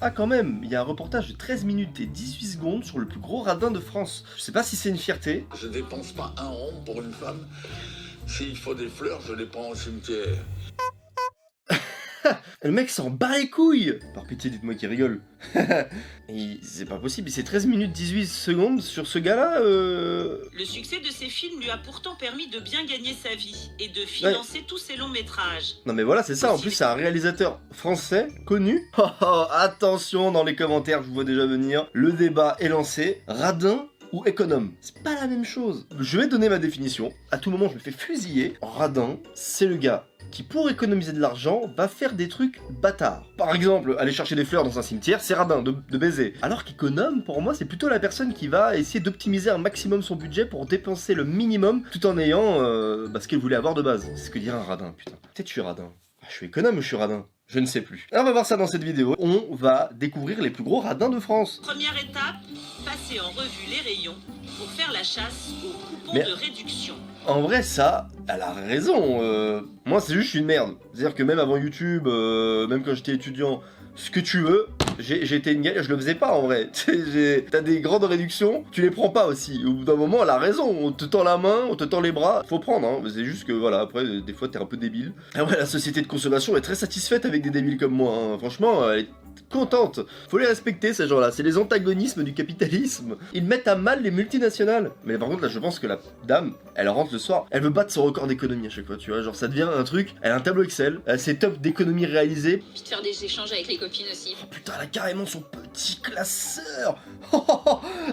Ah quand même, il y a un reportage de 13 minutes et 18 secondes sur le plus gros radin de France. Je sais pas si c'est une fierté. Je dépense pas un rond pour une femme. S'il faut des fleurs, je les prends au cimetière. Le mec s'en bat les couilles. Par pitié, dites-moi qu'il rigole. C'est pas possible, c'est 13 minutes 18 secondes sur ce gars-là. Le succès de ses films lui a pourtant permis de bien gagner sa vie et de financer tous ses longs métrages. Non mais voilà, c'est ça, en plus c'est un réalisateur français, connu. Oh, oh, attention dans les commentaires, je vous vois déjà venir. Le débat est lancé. Radin ou économe, c'est pas la même chose. Je vais donner ma définition. À tout moment, je me fais fusiller. Radin, c'est le gars qui, pour économiser de l'argent, va faire des trucs bâtards. Par exemple, aller chercher des fleurs dans un cimetière, c'est radin, de baiser. Alors qu'économe, pour moi, c'est plutôt la personne qui va essayer d'optimiser un maximum son budget pour dépenser le minimum, tout en ayant ce qu'elle voulait avoir de base. C'est ce que dirait un radin, putain. Peut-être je suis radin. Je suis économe ou je suis radin? Je ne sais plus. Alors on va voir ça dans cette vidéo. On va découvrir les plus gros radins de France. Première étape, passer en revue les rayons pour faire la chasse aux coupons de réduction. En vrai, ça, elle a raison. Moi, c'est juste, je suis une merde. C'est-à-dire que même avant YouTube, même quand j'étais étudiant, ce que tu veux, j'étais une galère, je le faisais pas en vrai. T'as des grandes réductions, tu les prends pas aussi. Au bout d'un moment, elle a raison. On te tend la main, on te tend les bras, faut prendre. Hein. C'est juste que voilà, après, des fois, t'es un peu débile. Ah ouais, la société de consommation est très satisfaite avec des débiles comme moi. Hein. Franchement, elle est contente. Faut les respecter, ces gens-là. C'est les antagonismes du capitalisme. Ils mettent à mal les multinationales. Mais par contre, là, je pense que la dame, elle rentre le soir, elle veut battre son record d'économie à chaque fois, tu vois. Genre, ça devient un truc. Elle a un tableau Excel, elle a ses top d'économie réalisées. Puis de faire des échanges avec les copines aussi. Oh putain, elle a carrément son petit classeur.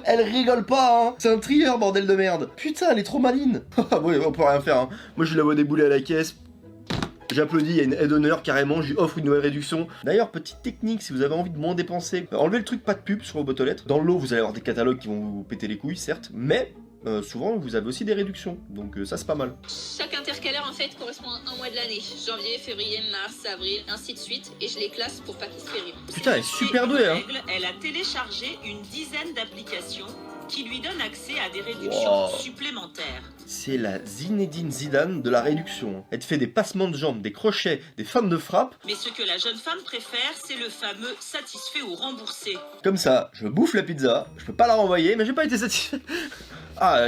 Elle rigole pas, hein. C'est un trieur, bordel de merde. Putain, elle est trop maline. Ouais, on peut rien faire, hein. Moi, je la vois débouler à la caisse. J'applaudis, il y a une aide d'honneur carrément, je lui offre une nouvelle réduction. D'ailleurs, petite technique, si vous avez envie de moins dépenser, enlevez le truc pas de pub sur vos boîtes aux lettres. Dans le lot, vous allez avoir des catalogues qui vont vous péter les couilles, certes, mais souvent, vous avez aussi des réductions. Donc ça, c'est pas mal. Chaque intercalaire, en fait, correspond à un mois de l'année. Janvier, février, mars, avril, ainsi de suite. Et je les classe pour pas qu'ils se périment. Putain, elle est super douée, hein. Elle a téléchargé une dizaine d'applications qui lui donnent accès à des réductions supplémentaires. C'est la Zinedine Zidane de la réduction. Elle te fait des passements de jambes, des crochets, des feintes de frappe. Mais ce que la jeune femme préfère, c'est le fameux satisfait ou remboursé. Comme ça, je bouffe la pizza, je peux pas la renvoyer, mais j'ai pas été satisfait. Ah,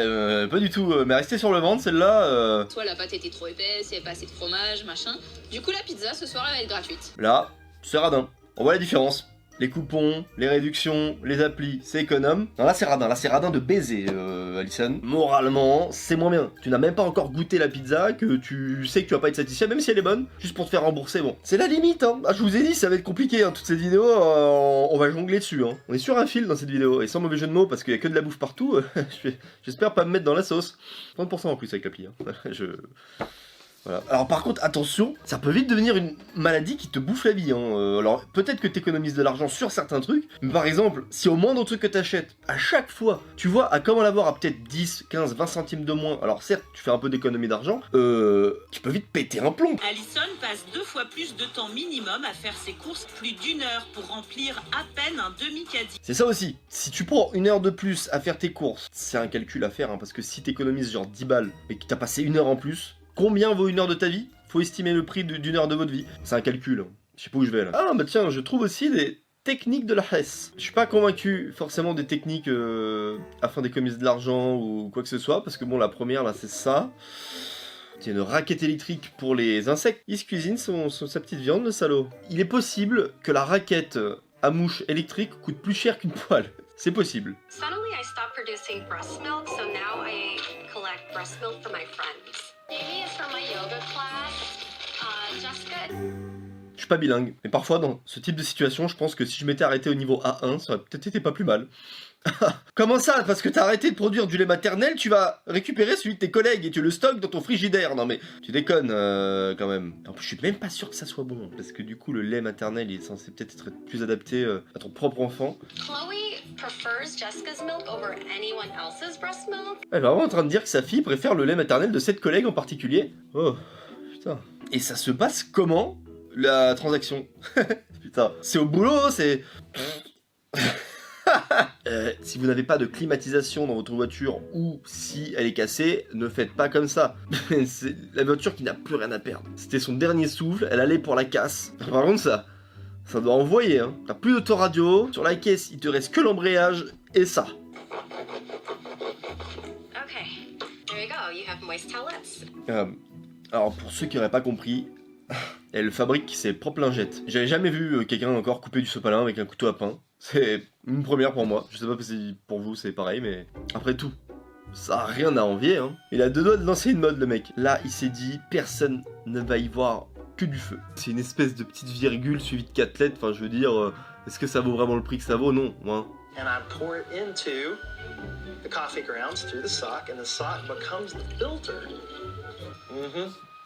pas du tout, mais restez sur le ventre, celle-là. Soit la pâte était trop épaisse, il n'y avait pas assez de fromage, machin. Du coup, la pizza, ce soir, elle va être gratuite. Là, c'est radin. On voit la différence. Les coupons, les réductions, les applis, c'est économe. Non, là c'est radin de baiser, Alison. Moralement, c'est moins bien. Tu n'as même pas encore goûté la pizza, que tu sais que tu vas pas être satisfait, même si elle est bonne, juste pour te faire rembourser, bon. C'est la limite, hein. Ah, je vous ai dit, ça va être compliqué, hein. Toute cette vidéo, on va jongler dessus, hein. On est sur un fil dans cette vidéo, et sans mauvais jeu de mots, parce qu'il y a que de la bouffe partout, j'espère pas me mettre dans la sauce. 30% en plus avec l'appli, hein. Voilà. Alors par contre, attention, ça peut vite devenir une maladie qui te bouffe la vie. Hein. Alors peut-être que tu économises de l'argent sur certains trucs, mais par exemple, si au moindre truc que tu achètes, à chaque fois, tu vois à comment l'avoir à peut-être 10, 15, 20 centimes de moins, alors certes, tu fais un peu d'économie d'argent, tu peux vite péter un plomb. Alison passe 2 fois plus de temps minimum à faire ses courses, plus d'1 heure pour remplir à peine un demi-caddie. C'est ça aussi, si tu prends 1 heure de plus à faire tes courses, c'est un calcul à faire, hein, parce que si tu économises genre 10 balles, mais que tu as passé 1 heure en plus, combien vaut 1 heure de ta vie? Faut estimer le prix d'1 heure de votre vie. C'est un calcul. Hein. Je sais pas où je vais là. Ah bah tiens, je trouve aussi des techniques de la Hesse. Je suis pas convaincu forcément des techniques afin d'économiser de l'argent ou quoi que ce soit, parce que bon, la première là c'est ça. C'est une raquette électrique pour les insectes. Il se cuisine sa petite viande, le salaud. Il est possible que la raquette à mouche électrique coûte plus cher qu'une poêle. C'est possible. Suddenly I stopped producing breast milk, so now I collect breast milk for my friends. Maybe it's from my yoga class. Jessica. Je suis pas bilingue, mais parfois dans ce type de situation, je pense que si je m'étais arrêté au niveau A1, ça aurait peut-être été pas plus mal. Comment ça? Parce que t'as arrêté de produire du lait maternel, tu vas récupérer celui de tes collègues et tu le stockes dans ton frigidaire. Non mais tu déconnes quand même. En plus je suis même pas sûr que ça soit bon, parce que du coup le lait maternel il est censé peut-être être plus adapté à ton propre enfant. Chloe prefers Jessica's milk over anyone else's breast milk. Elle est vraiment en train de dire que sa fille préfère le lait maternel de cette collègue en particulier. Oh putain. Et ça se passe comment la transaction? Putain, c'est au boulot, c'est... Si vous n'avez pas de climatisation dans votre voiture ou si elle est cassée, ne faites pas comme ça. C'est la voiture qui n'a plus rien à perdre. C'était son dernier souffle, elle allait pour la casse. Par contre Ça doit envoyer, hein. T'as plus d'autoradio, sur la caisse, il te reste que l'embrayage et ça. Okay, there you go. You have moist towelettes. Alors, pour ceux qui n'auraient pas compris, elle fabrique ses propres lingettes. J'avais jamais vu quelqu'un encore couper du sopalin avec un couteau à pain. C'est une première pour moi. Je sais pas si pour vous c'est pareil, mais après tout, ça a rien à envier, hein. Il a deux doigts de lancer une mode, le mec. Là, il s'est dit, personne ne va y voir que du feu. C'est une espèce de petite virgule suivie de 4 lettres. Enfin, je veux dire, est-ce que ça vaut vraiment le prix que ça vaut? Non, moi. And I pour it into the coffee grounds through the sock, and the sock becomes the filter.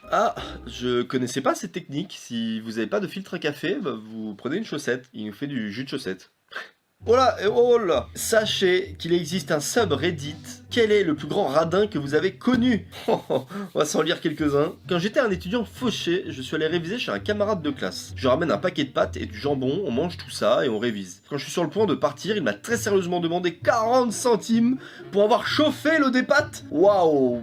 Ah, je connaissais pas cette technique. Si vous avez pas de filtre à café, bah, vous prenez une chaussette. Il nous fait du jus de chaussette. Voilà, et oh là. Sachez qu'il existe un subreddit. Quel est le plus grand radin que vous avez connu? On va s'en lire quelques-uns. Quand j'étais un étudiant fauché, je suis allé réviser chez un camarade de classe. Je ramène un paquet de pâtes et du jambon, on mange tout ça et on révise. Quand je suis sur le point de partir, il m'a très sérieusement demandé 40 centimes pour avoir chauffé l'eau des pâtes. Waouh.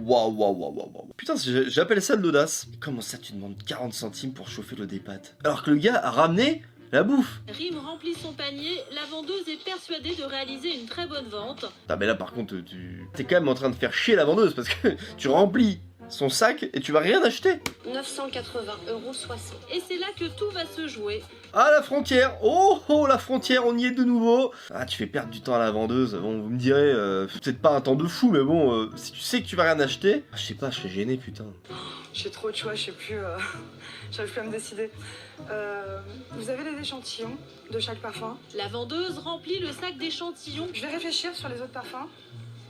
Putain, j'appelle ça de l'audace. Comment ça tu demandes 40 centimes pour chauffer l'eau des pâtes? Alors que le gars a ramené la bouffe. Rim remplit son panier, la vendeuse est persuadée de réaliser une très bonne vente. Ah mais là par contre, t'es quand même en train de faire chier la vendeuse parce que tu remplis son sac et tu vas rien acheter. 980,60 €. Et c'est là que tout va se jouer. Ah la frontière. Oh la frontière, on y est de nouveau. Ah tu fais perdre du temps à la vendeuse. Bon vous me direz, peut-être pas un temps de fou mais bon, si tu sais que tu vas rien acheter, je sais pas, je serais gêné putain. J'ai trop de choix, je sais plus, j'arrive plus à me décider. Vous avez les échantillons de chaque parfum? La vendeuse remplit le sac d'échantillons. Je vais réfléchir sur les autres parfums.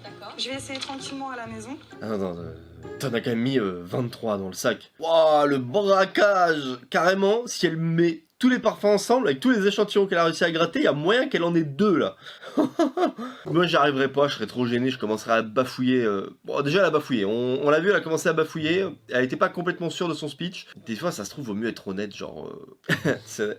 D'accord. Je vais essayer tranquillement à la maison. Ah non, t'en as quand même mis 23 dans le sac. Waouh, le braquage. Carrément, si elle met tous les parfums ensemble, avec tous les échantillons qu'elle a réussi à gratter, il y a moyen qu'elle en ait 2 là. Moi j'y arriverais pas, je serais trop gêné, je commencerais à bafouiller. Bon déjà elle a bafouillé, on l'a vu, elle a commencé à bafouiller, elle était pas complètement sûre de son speech. Des fois ça se trouve vaut mieux être honnête, genre...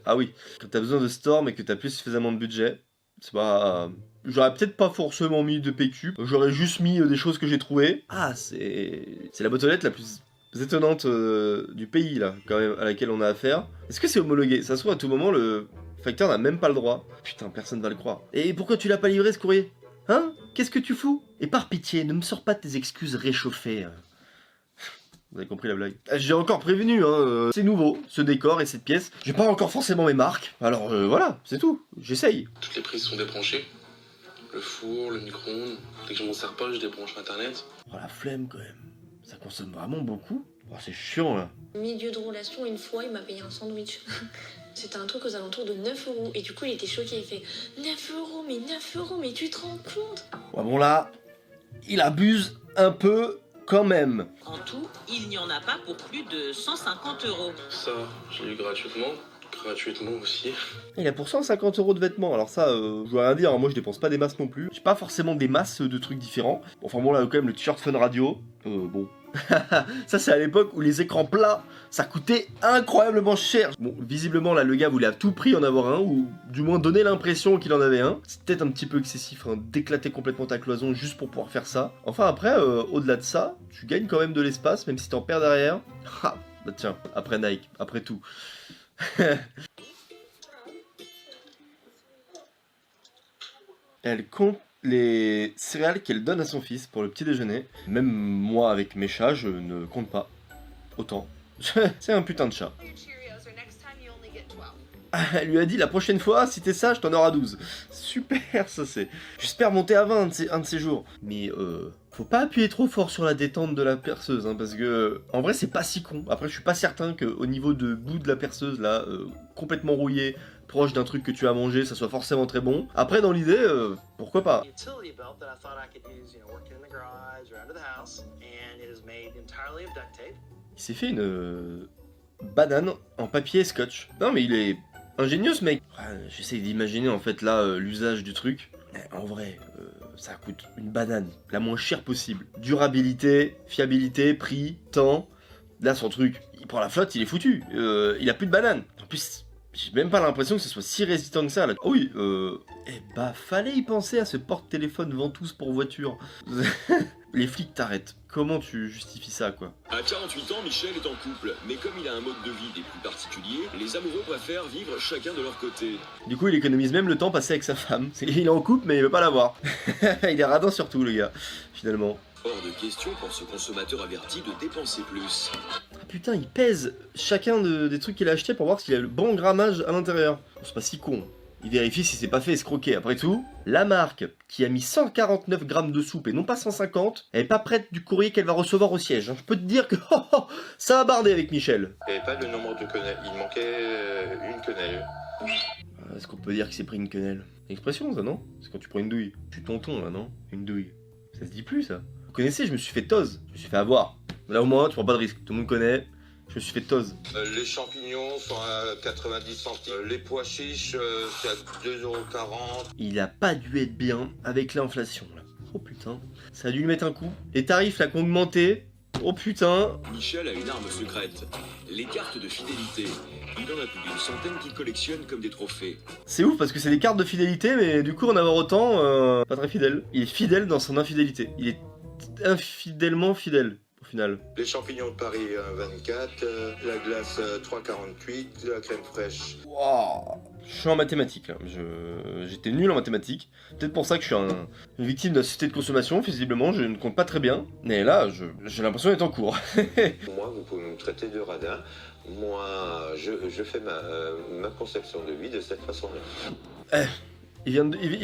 Ah oui, quand t'as besoin de Storm et que t'as plus suffisamment de budget, c'est pas... J'aurais peut-être pas forcément mis de PQ, j'aurais juste mis des choses que j'ai trouvées. Ah c'est la boîte aux lettres la plus étonnante du pays là, quand même, à laquelle on a affaire. Est-ce que c'est homologué? Ça se trouve à tout moment le facteur n'a même pas le droit. Putain, personne va le croire. Et pourquoi tu l'as pas livré ce courrier? Hein? Qu'est-ce que tu fous? Et par pitié, ne me sors pas tes excuses réchauffées. Vous avez compris la blague. J'ai encore prévenu, hein, c'est nouveau, ce décor et cette pièce. J'ai pas encore forcément mes marques. Alors voilà, c'est tout, j'essaye. Toutes les prises sont débranchées. Le four, le micro-ondes. Dès que je m'en sers pas, je débranche internet. Oh la flemme quand même. Ça consomme vraiment beaucoup. Oh, c'est chiant là. Milieu de relation, une fois, il m'a payé un sandwich. C'était un truc aux alentours de 9 €. Et du coup, il était choqué. Il fait 9 €, mais 9 €, mais tu te rends compte? Ouais, bon là, il abuse un peu quand même. En tout, il n'y en a pas pour plus de 150 €. Ça, j'ai eu gratuitement. Gratuitement aussi. Il a pour 150 € de vêtements, alors ça, je dois rien dire, hein, moi je dépense pas des masses non plus. J'ai pas forcément des masses de trucs différents. Enfin bon là quand même le t-shirt Fun Radio, bon. Ça c'est à l'époque où les écrans plats, ça coûtait incroyablement cher. Bon, visiblement là le gars voulait à tout prix en avoir un, ou du moins donner l'impression qu'il en avait un. C'est peut-être un petit peu excessif, hein, d'éclater complètement ta cloison juste pour pouvoir faire ça. Enfin après, au-delà de ça, tu gagnes quand même de l'espace, même si t'en perds derrière. Ah, bah tiens, après Nike, après tout. Elle compte les céréales qu'elle donne à son fils pour le petit déjeuner. Même moi avec mes chats, je ne compte pas autant. C'est un putain de chat. Elle lui a dit la prochaine fois, si t'es sage, t'en auras 12. Super, ça c'est. J'espère monter à 20 un de ces jours. Mais faut pas appuyer trop fort sur la détente de la perceuse, hein, parce que en vrai c'est pas si con. Après je suis pas certain qu'au niveau de goût de la perceuse là, complètement rouillé, proche d'un truc que tu as mangé, ça soit forcément très bon. Après dans l'idée, pourquoi pas. Il s'est fait une banane en papier scotch. Non mais il est ingénieux ce mec. J'essaie d'imaginer en fait là l'usage du truc. En vrai, ça coûte une banane, la moins chère possible. Durabilité, fiabilité, prix, temps. Là son truc, il prend la flotte, il est foutu. Il a plus de banane. En plus, j'ai même pas l'impression que ce soit si résistant que ça là. Oh oui, eh bah fallait y penser à ce porte-téléphone ventouse pour voiture. les flics t'arrêtent. Comment tu justifies ça, quoi? À 48 ans, Michel est en couple, mais comme il a un mode de vie des plus particuliers, les amoureux préfèrent vivre chacun de leur côté. Du coup, il économise même le temps passé avec sa femme. Il est en couple, mais il veut pas l'avoir. Il est radin sur tout, le gars, finalement. Hors de question pour ce consommateur averti de dépenser plus. Ah putain, il pèse chacun des trucs qu'il a acheté pour voir s'il a le bon grammage à l'intérieur. C'est pas si con. Il vérifie si c'est pas fait escroquer. Après tout, la marque qui a mis 149 grammes de soupe et non pas 150, elle est pas prête du courrier qu'elle va recevoir au siège. Je peux te dire que ça va barder avec Michel. Il n'y avait pas le nombre de quenelles, il manquait une quenelle. Est-ce qu'on peut dire qu'il s'est pris une quenelle? Expression ça, non? C'est quand tu prends une douille. Je suis tonton là, non? Une douille. Ça se dit plus ça. Vous connaissez, je me suis fait tose. Je me suis fait avoir. Là au moins, tu prends pas de risque. Tout le monde connaît. Je me suis fait tose. Les champignons sont à 90 centimes. Les pois chiches, c'est à 2,40 €. Il a pas dû être bien avec l'inflation là. Oh putain. Ça a dû lui mettre un coup. Les tarifs là qui ont augmenté. Oh putain. Michel a une arme secrète, les cartes de fidélité. Il en a plus d'une centaine qu'il collectionne comme des trophées. C'est ouf parce que c'est des cartes de fidélité, mais du coup en avoir autant, pas très fidèle. Il est fidèle dans son infidélité. Il est infidèlement fidèle. Final. Les champignons de Paris 1,24, la glace 3,48, la crème fraîche. Wow. Je suis en mathématiques là. J'étais nul en mathématiques. Peut-être pour ça que je suis une victime de la société de consommation. Visiblement, je ne compte pas très bien. Mais là, j'ai l'impression d'être en cours. Moi, vous pouvez me traiter de radin. Moi, je fais ma conception de vie de cette façon-là. Il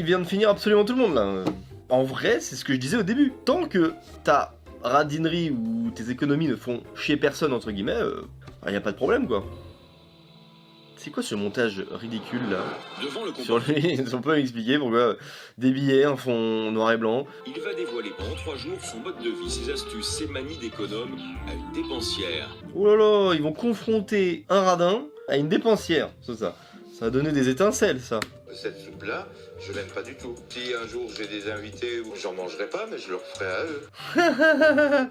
vient de finir absolument tout le monde là. En vrai, c'est ce que je disais au début. Tant que ta radinerie ou tes économies ne font chier personne entre guillemets, y a pas de problème quoi. C'est quoi ce montage ridicule là? Devant le sur les... On peut m'expliquer pourquoi des billets, un fond noir et blanc. Il va dévoiler pendant 3 jours son mode de vie, ses astuces, ses manies d'économe à une dépensière. Oh là là, ils vont confronter un radin à une dépensière, c'est ça. Ça va donner des étincelles ça. Cette soupe-là, je l'aime pas du tout. Si un jour j'ai des invités, j'en mangerai pas, mais je leur ferai à eux.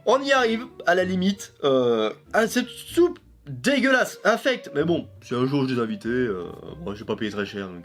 On y arrive, à la limite. À cette soupe dégueulasse, infecte. Mais bon, si un jour j'ai des invités, moi j'ai pas payé très cher, donc...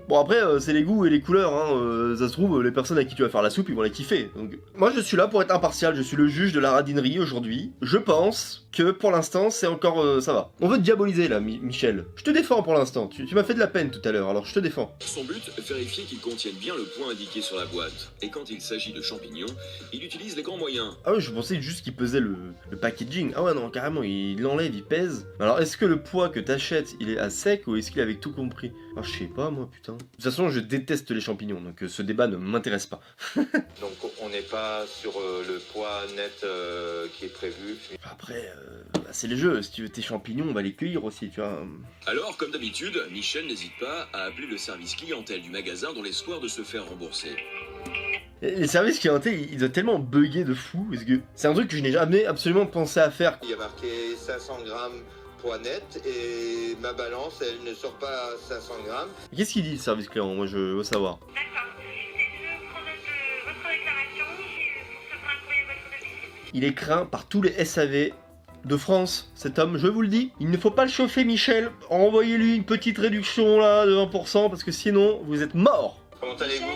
Bon après, c'est les goûts et les couleurs, hein. Ça se trouve, les personnes à qui tu vas faire la soupe, ils vont la kiffer. Donc, moi je suis là pour être impartial, je suis le juge de la radinerie aujourd'hui. Je pense que pour l'instant, c'est encore... ça va. On veut te diaboliser là, Michel. Je te défends pour l'instant, tu m'as fait de la peine tout à l'heure, alors je te défends. Son but, vérifier qu'ils contiennent bien le point indiqué sur la boîte. Et quand il s'agit de champignons, il utilise les grands moyens. Ah ouais, je pensais juste qu'il pesait le packaging. Ah ouais, non, carrément, il l'enlève, il pèse. Alors, est-ce que le poids que t'achètes, il est à sec ou est-ce qu'il est avec tout compris? Ah, je sais pas, moi, putain. De toute façon, je déteste les champignons, donc ce débat ne m'intéresse pas. Donc, on n'est pas sur le poids net qui est prévu. Après, c'est les jeux. Si tu veux tes champignons, on va les cueillir aussi, tu vois. Alors, comme d'habitude, Michel n'hésite pas à appeler le service clientèle du magasin dans l'espoir de se faire rembourser. Les services clientèle, ils doivent tellement bugger de fou, parce que c'est un truc que je n'ai jamais absolument pensé à faire. Il y a marqué 500 grammes poids net et ma balance, elle ne sort pas à 500 grammes. Qu'est-ce qu'il dit, le service client? Moi, je veux savoir. D'accord. Je prends note de votre déclaration et vous recevrez un courrier à votre domicile. Il est craint par tous les SAV de France, cet homme, je vous le dis. Il ne faut pas le chauffer, Michel. Envoyez-lui une petite réduction, là, de 20%, parce que sinon, vous êtes mort. Comment allez-vous?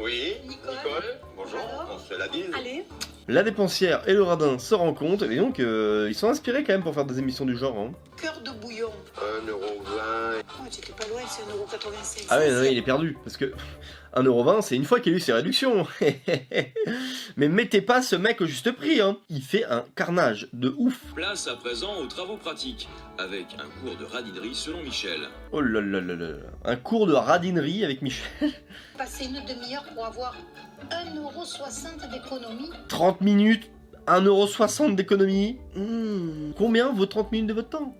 Oui, Nicole. Bonjour, on se fait la bise. Allez. La dépensière et le radin se rencontrent, et donc ils sont inspirés quand même pour faire des émissions du genre. Hein. Cœur de bouillon. 1,20 €. Oh, j'étais pas loin, c'est 1,85 €. Ah ouais, non, il est perdu, parce que 1,20 €, c'est une fois qu'il a eu ses réductions. Mais mettez pas ce mec au juste prix, hein. Il fait un carnage de ouf. Place à présent aux travaux pratiques, avec un cours de radinerie selon Michel. Oh là là là là. Un cours de radinerie avec Michel. Passer une demi-heure pour avoir 1,60 € d'économie. 30 minutes, 1,60 € d'économie. Combien vaut 30 minutes de votre temps?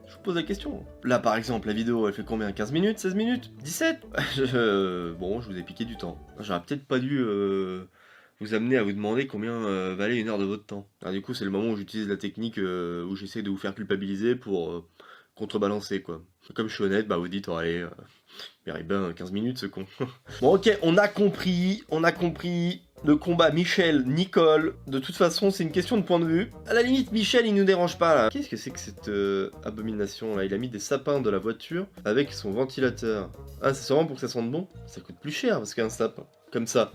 Je vous pose la question. Là par exemple, la vidéo elle fait combien? 15 minutes? 16 minutes? 17? Bon, je vous ai piqué du temps. J'aurais peut-être pas dû vous amener à vous demander combien valait une heure de votre temps. Alors, du coup, c'est le moment où j'utilise la technique où j'essaie de vous faire culpabiliser pour contrebalancer quoi. Comme je suis honnête, bah vous dites, oh allez, il mérite bien 15 minutes ce con. Bon ok, on a compris le combat Michel-Nicole. De toute façon, c'est une question de point de vue. À la limite, Michel, il nous dérange pas là. Qu'est-ce que c'est que cette abomination là? Il a mis des sapins de la voiture avec son ventilateur. Ah, c'est sûrement pour que ça sente bon? Ça coûte plus cher parce qu'un sapin comme ça.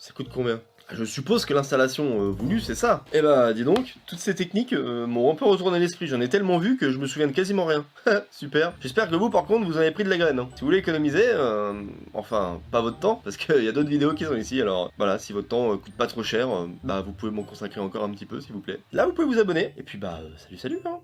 Ça coûte combien? Je suppose que l'installation voulue, c'est ça. Eh bah, dis donc, toutes ces techniques m'ont un peu retourné l'esprit. J'en ai tellement vu que je me souviens de quasiment rien. Super. J'espère que vous, par contre, vous en avez pris de la graine. Hein. Si vous voulez économiser, enfin, pas votre temps, parce qu'il y a d'autres vidéos qui sont ici. Alors, voilà, si votre temps coûte pas trop cher, bah, vous pouvez m'en consacrer encore un petit peu, s'il vous plaît. Là, vous pouvez vous abonner. Et puis, bah, salut, hein.